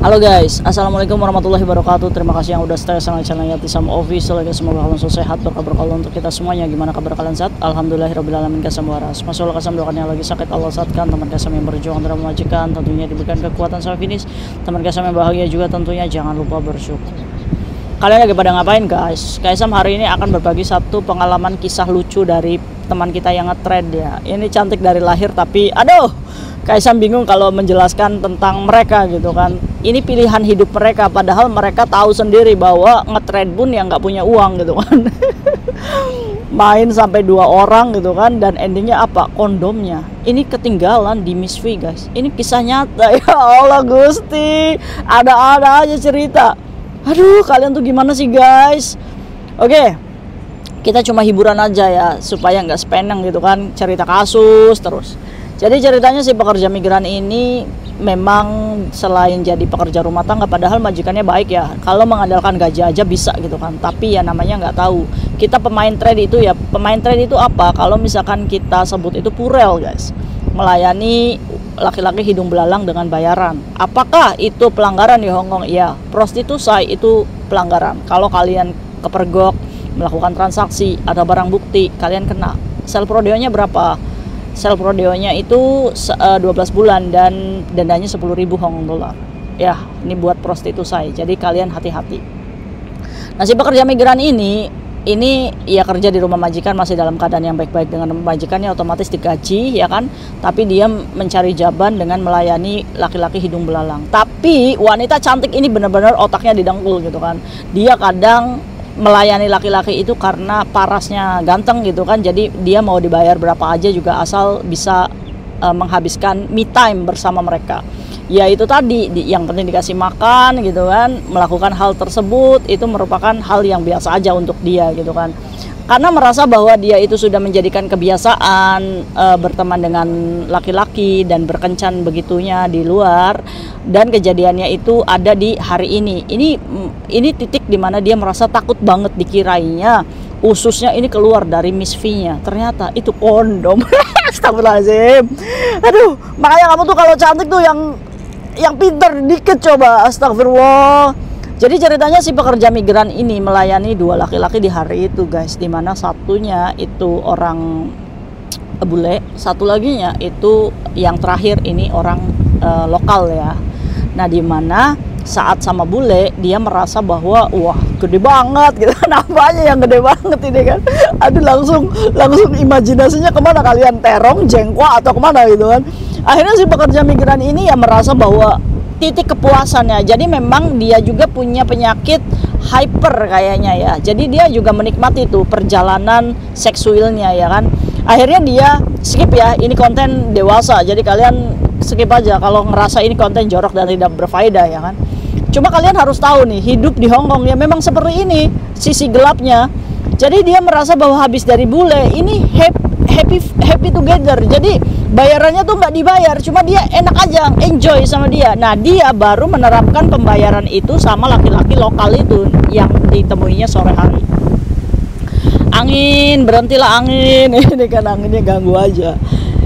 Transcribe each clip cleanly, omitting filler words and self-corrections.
Halo guys, assalamualaikum warahmatullahi wabarakatuh. Terima kasih yang udah stay sama channel Yatisam Official. Semoga kalian selalu sehat, berkah untuk kita semuanya. Gimana kabar kalian saat? Alhamdulillahirobbilalamin kasam waras. Masalah kasam doakan yang lagi sakit Allah saatkan. Teman kasam yang berjuang dalam majikan tentunya diberikan kekuatan sampai finish. Teman kasam yang bahagia juga tentunya jangan lupa bersyukur. Kalian lagi pada ngapain guys? Kaisam hari ini akan berbagi satu pengalaman kisah lucu dari teman kita yang nge-trade ya. Ini cantik dari lahir tapi aduh, Kaisam bingung kalau menjelaskan tentang mereka gitu kan. Ini pilihan hidup mereka, padahal mereka tahu sendiri bahwa nge-trade pun yang nggak punya uang gitu kan. Main sampai 2 orang gitu kan, dan endingnya apa? Kondomnya ini ketinggalan di Miss V guys. Ini kisah nyata. Ya Allah Gusti, ada-ada aja cerita. Aduh, kalian tuh gimana sih guys? Oke, kita cuma hiburan aja ya, supaya nggak sepeneng gitu kan, cerita kasus terus. Jadi ceritanya si pekerja migran ini memang selain jadi pekerja rumah tangga, padahal majikannya baik ya. Kalau mengandalkan gaji aja bisa gitu kan. Tapi ya namanya nggak tahu. Kita pemain trade itu ya, pemain trade itu apa? Kalau misalkan kita sebut itu purel guys. Melayani laki-laki hidung belalang dengan bayaran. Apakah itu pelanggaran di Hongkong? Iya, prostitusi itu pelanggaran. Kalau kalian kepergok melakukan transaksi, ada barang bukti, kalian kena. Sel prodeonya berapa? Sel prodeonya itu 12 bulan dan dendanya 10.000 Hong Kong dolar. Ya, ini buat prostitusi. Jadi kalian hati-hati. Nah, si pekerja migran ini ya kerja di rumah majikan, masih dalam keadaan yang baik-baik dengan majikannya, otomatis digaji ya kan. Tapi dia mencari jaban dengan melayani laki-laki hidung belalang. Tapi wanita cantik ini benar-benar otaknya didengkul gitu kan. Dia kadang melayani laki-laki itu karena parasnya ganteng gitu kan, jadi dia mau dibayar berapa aja juga asal bisa menghabiskan me time bersama mereka. Ya itu tadi, yang penting dikasih makan gitu kan. Melakukan hal tersebut itu merupakan hal yang biasa aja untuk dia gitu kan, karena merasa bahwa dia itu sudah menjadikan kebiasaan berteman dengan laki-laki dan berkencan begitunya di luar. Dan kejadiannya itu ada di hari ini. Ini titik dimana dia merasa takut banget dikirainya ususnya ini keluar dari Miss V-nya. Ternyata itu kondom. Astagfirullahaladzim. Aduh, makanya kamu tuh kalau cantik tuh yang pinter dikit coba. Astagfirullah. Jadi ceritanya si pekerja migran ini melayani 2 laki-laki di hari itu guys, dimana satunya itu orang bule, satu laginya itu yang terakhir ini orang lokal ya. Nah, dimana saat sama bule dia merasa bahwa wah gede banget gitu. Nampaknya yang gede banget ini kan. Aduh, langsung imajinasinya kemana kalian? Terong, jengkok atau kemana gitu kan. Akhirnya si pekerja migran ini ya merasa bahwa titik kepuasannya. Jadi memang dia juga punya penyakit hyper kayaknya ya. Jadi dia juga menikmati tuh perjalanan seksualnya ya kan. Akhirnya dia skip ya, ini konten dewasa. Jadi kalian skip aja kalau ngerasa ini konten jorok dan tidak berfaedah ya kan. Cuma kalian harus tahu nih, hidup di Hongkong ya memang seperti ini sisi gelapnya. Jadi dia merasa bahwa habis dari bule ini happy together. Jadi bayarannya tuh nggak dibayar, cuma dia enak aja, enjoy sama dia. Nah, dia baru menerapkan pembayaran itu sama laki-laki lokal itu yang ditemuinya sore hari. Angin, berhentilah angin. Ini kan anginnya ganggu aja.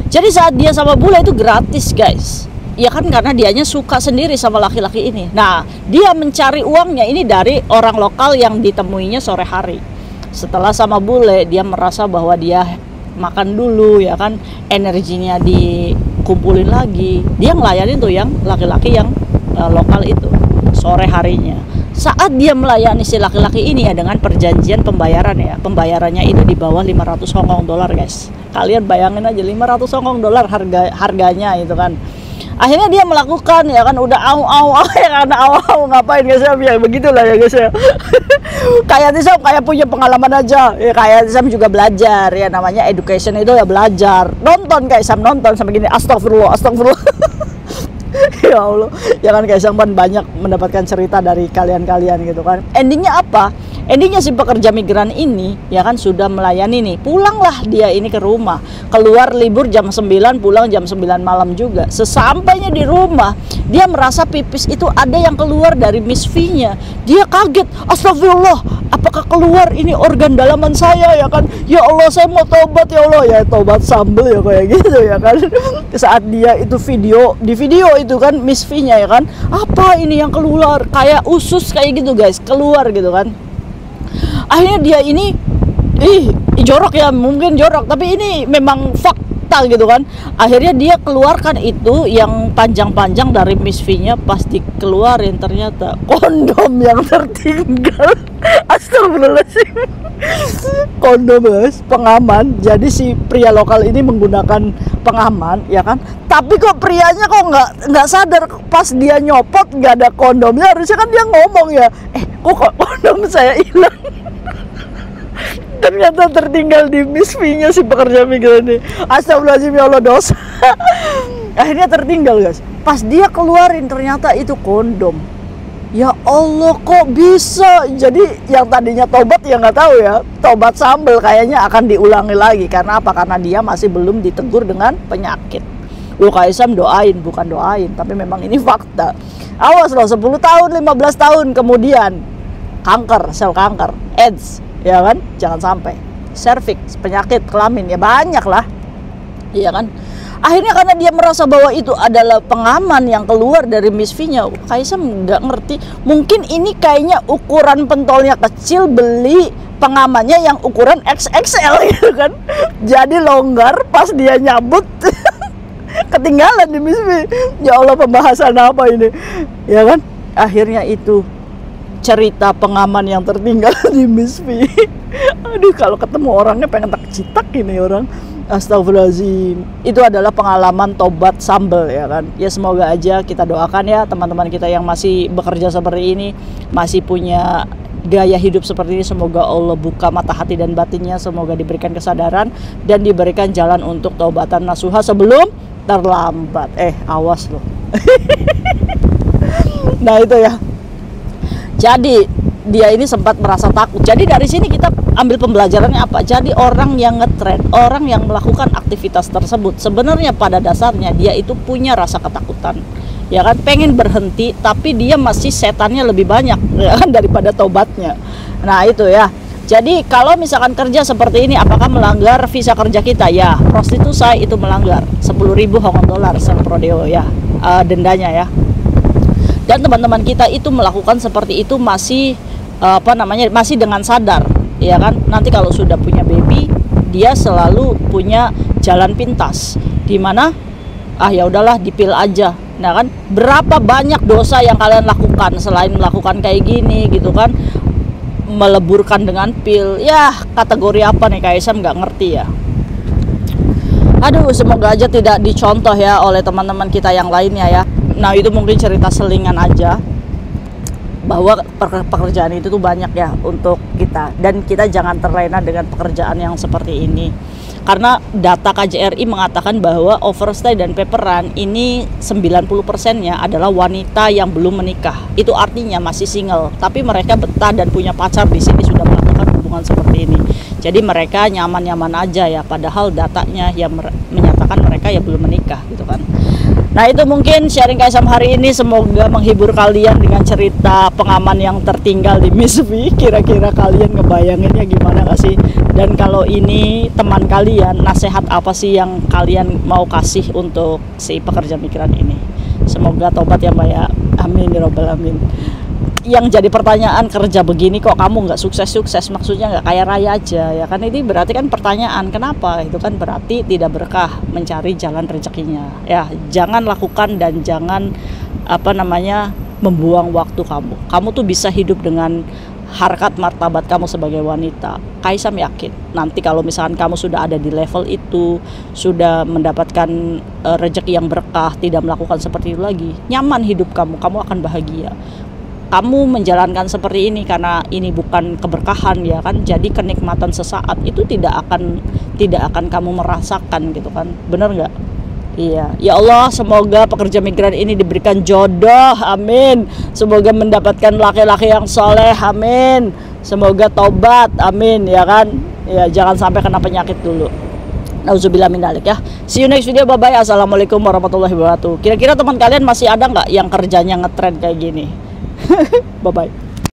Jadi saat dia sama bule itu gratis guys. Ya kan, karena dianya suka sendiri sama laki-laki ini. Nah, dia mencari uangnya ini dari orang lokal yang ditemuinya sore hari. Setelah sama bule, dia merasa bahwa dia makan dulu ya kan, energinya dikumpulin lagi. Dia ngelayanin tuh yang laki-laki yang lokal itu sore harinya. Saat dia melayani si laki-laki ini ya dengan perjanjian pembayaran ya. Pembayarannya itu di bawah 500 Hong Kong dolar guys. Kalian bayangin aja 500 Hong Kong dolar harganya itu kan. Akhirnya dia melakukan ya kan, udah au ya kan, au ngapain guys ya, begitulah ya guys ya. Kayak Tisam kayak punya pengalaman aja ya, kayak Tisam juga belajar ya, namanya education itu ya belajar. Nonton kayak Sam, nonton sampai gini, astagfirullah. Ya Allah, jangan kayak Sam banyak mendapatkan cerita dari kalian gitu kan. Endingnya apa? Endingnya si pekerja migran ini ya kan sudah melayani nih. Pulanglah dia ini ke rumah. Keluar libur jam 9, pulang jam 9 malam juga. Sesampainya di rumah, dia merasa pipis itu ada yang keluar dari Miss V-nya. Dia kaget. Astagfirullah, apa apakah keluar ini organ dalaman saya ya kan, ya Allah saya mau tobat ya Allah, ya tobat sambel ya kayak gitu ya kan. Saat dia itu di video itu kan Miss V-nya ya kan, apa ini yang keluar kayak usus kayak gitu guys, keluar gitu kan. Akhirnya dia ini jorok ya, mungkin jorok, tapi ini memang fakta gitu kan. Akhirnya dia keluarkan itu yang panjang-panjang dari Miss V-nya, pas dikeluarin ternyata kondom yang tertinggal. Astagfirullahaladzim. Kondom guys, pengaman. Jadi si pria lokal ini menggunakan pengaman ya kan, tapi kok prianya kok nggak sadar pas dia nyopot nggak ada kondomnya. Harusnya kan dia ngomong ya, kok kondom saya hilang. Ternyata tertinggal di Miss V-nya si pekerja migran ini. Astagfirullahaladzim ya Allah, dosa. Akhirnya tertinggal guys, pas dia keluarin ternyata itu kondom. Ya Allah, kok bisa? Jadi yang tadinya tobat ya nggak tahu ya, tobat sambel kayaknya akan diulangi lagi. Karena apa? Karena dia masih belum ditegur dengan penyakit. Lu Kaisam doain, bukan doain, tapi memang ini fakta. Awas loh, 10 tahun 15 tahun kemudian kanker, sel kanker, AIDS ya kan, jangan sampai. Serviks, penyakit kelamin ya banyak lah, iya kan. Akhirnya karena dia merasa bahwa itu adalah pengaman yang keluar dari Miss V-nya, Kaisam nggak ngerti. Mungkin ini kayaknya ukuran pentolnya kecil, beli pengamannya yang ukuran XXL gitu kan. Jadi longgar, pas dia nyabut ketinggalan di Miss V. Ya Allah, pembahasan apa ini ya kan. Akhirnya itu cerita pengaman yang tertinggal di Miss V. Aduh, kalau ketemu orangnya pengen tak citak ini orang. Astagfirullahaladzim. Itu adalah pengalaman tobat sambel ya kan. Ya semoga aja kita doakan ya teman-teman kita yang masih bekerja seperti ini, masih punya gaya hidup seperti ini. Semoga Allah buka mata hati dan batinnya, semoga diberikan kesadaran dan diberikan jalan untuk taubatan nasuha sebelum terlambat. Awas loh. Nah itu ya. Jadi dia ini sempat merasa takut. Jadi dari sini kita ambil pembelajarannya apa? Jadi orang yang ngetrend, orang yang melakukan aktivitas tersebut, sebenarnya pada dasarnya dia itu punya rasa ketakutan, ya kan, pengen berhenti, tapi dia masih setannya lebih banyak ya kan, daripada tobatnya. Nah itu ya. Jadi kalau misalkan kerja seperti ini, apakah melanggar visa kerja kita? Ya, prostitusi itu melanggar 10.000 Hong Kong dollar sel prodeo ya, dendanya ya. Dan teman-teman kita itu melakukan seperti itu masih masih dengan sadar ya kan. Nanti kalau sudah punya baby, dia selalu punya jalan pintas di mana ya udahlah dipil aja. Nah kan, berapa banyak dosa yang kalian lakukan selain melakukan kayak gini gitu kan, meleburkan dengan pil. Ya kategori apa nih Kaisam nggak ngerti ya. Aduh, semoga aja tidak dicontoh ya oleh teman-teman kita yang lainnya ya. Nah itu mungkin cerita selingan aja, bahwa pekerjaan itu tuh banyak ya untuk kita, dan kita jangan terlena dengan pekerjaan yang seperti ini. Karena data KJRI mengatakan bahwa overstay dan paperan ini 90%-nya adalah wanita yang belum menikah. Itu artinya masih single, tapi mereka betah dan punya pacar di sini, sudah melakukan hubungan seperti ini. Jadi mereka nyaman-nyaman aja ya, padahal datanya yang menyatakan mereka ya belum menikah gitu kan. Nah itu mungkin sharing Kaisam hari ini, semoga menghibur kalian dengan cerita pengaman yang tertinggal di Miss V. Kira-kira kalian ngebayanginnya gimana gak sih? Dan kalau ini teman kalian, nasihat apa sih yang kalian mau kasih untuk si pekerja migran ini? Semoga tobat ya Mbak ya, amin ya robbal alamin. Yang jadi pertanyaan, kerja begini kok kamu nggak sukses-sukses, maksudnya nggak kaya raya aja ya kan. Ini berarti kan pertanyaan, kenapa? Itu kan berarti tidak berkah mencari jalan rezekinya ya. Jangan lakukan dan jangan membuang waktu kamu tuh bisa hidup dengan harkat martabat kamu sebagai wanita. Kaisam yakin nanti kalau misalkan kamu sudah ada di level itu, sudah mendapatkan rezeki yang berkah, tidak melakukan seperti itu lagi, nyaman hidup kamu akan bahagia. Kamu menjalankan seperti ini karena ini bukan keberkahan ya kan, jadi kenikmatan sesaat itu tidak akan kamu merasakan gitu kan, bener nggak? Iya, ya Allah, semoga pekerja migran ini diberikan jodoh, amin. Semoga mendapatkan laki-laki yang soleh, amin. Semoga tobat, amin ya kan. Ya jangan sampai kena penyakit dulu. Nauzubillah min dzalik ya. See you next video, bye bye. Assalamualaikum warahmatullahi wabarakatuh. Kira-kira teman kalian masih ada nggak yang kerjanya ngetrend kayak gini? Bye bye.